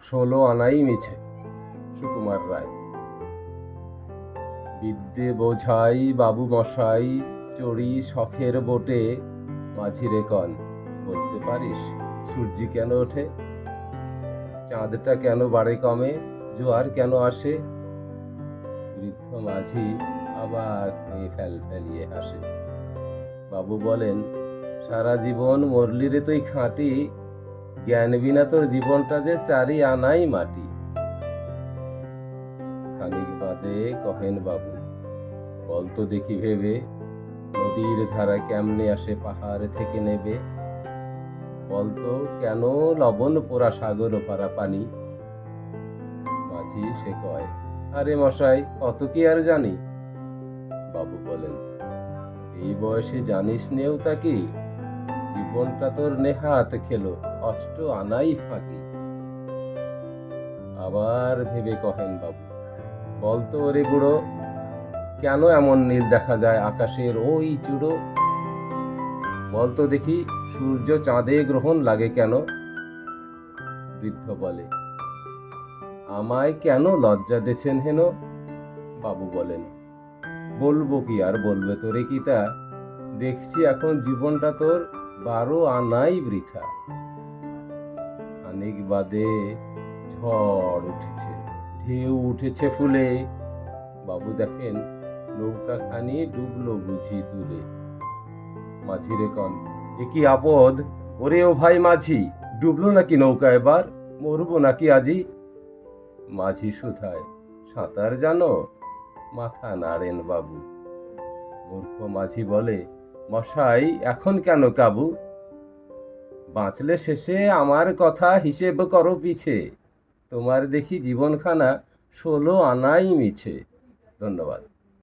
16 আনাই মিছে। সুকুমার রায়। বিদ্যে বোঝাই বাবু মশাই, চড়ি শখের বোটে, মাঝিরে কন বলতে পারিস সূর্যি কেন ওঠে? চাঁদটা কেন বাড়ে কমে, জোয়ার কেন আসে? বৃদ্ধ মাঝি অবাক হয়ে ফেলিয়ে হাসে। বাবু বলেন, সারা জীবন মরলি রে তুই খাঁটি, জ্ঞান বিনা তোর জীবনটা যে চারি আনাই মাটি। খানিক বাদে কহেন বাবু, বলতো দেখি ভেবে, নদীর ধারা কেমনে আসে পাহাড় থেকে নেবে? বলতো কেন লবণ পোড়া সাগর পারা পানি? মাঝি সে কয়, আরে মশাই অত কি আর জানি। বাবু বলেন, এই বয়সে জানিস নেও তা কি, জীবনটা তোর নেহাত খেলো, অষ্ট আনাই ফাঁকি। আবার ভেবে কহেন বাবু, বলতো ওরে বুড়ো, কেন এমন নীল দেখা যায় আকাশের ওই চূড়ো? বলতো দেখি সূর্য চাঁদে গ্রহণ লাগে কেন? বৃদ্ধ বলে, আমায় কেন লজ্জা দেছেন হেন? বাবু বলেন, বলবো কি আর বলবে তোরে কি তা, দেখছি এখন জীবনটা তোর 12 আনাই বৃথা। খানিক বাদে ঝড় উঠেছে, ঢেউ উঠেছে ফুলে, বাবু দেখেন নৌকা খানি ডুবলো বুঝি দূরে। মাঝিরে কন, এ কি আপদ, ওরে ও ভাই মাঝি, ডুবলো নাকি নৌকা এবার, মরবো নাকি আজি? মাঝি শুধায়, সাঁতার জানো? মাথা নাড়েন বাবু। মূর্খ মাঝি বলে, মশাই এখন কেন কাবু? বাঁচলে শেষে আমার কথা হিসেব করো পিছে, তোমার দেখি জীবনখানা 16 আনাই মিছে। ধন্যবাদ।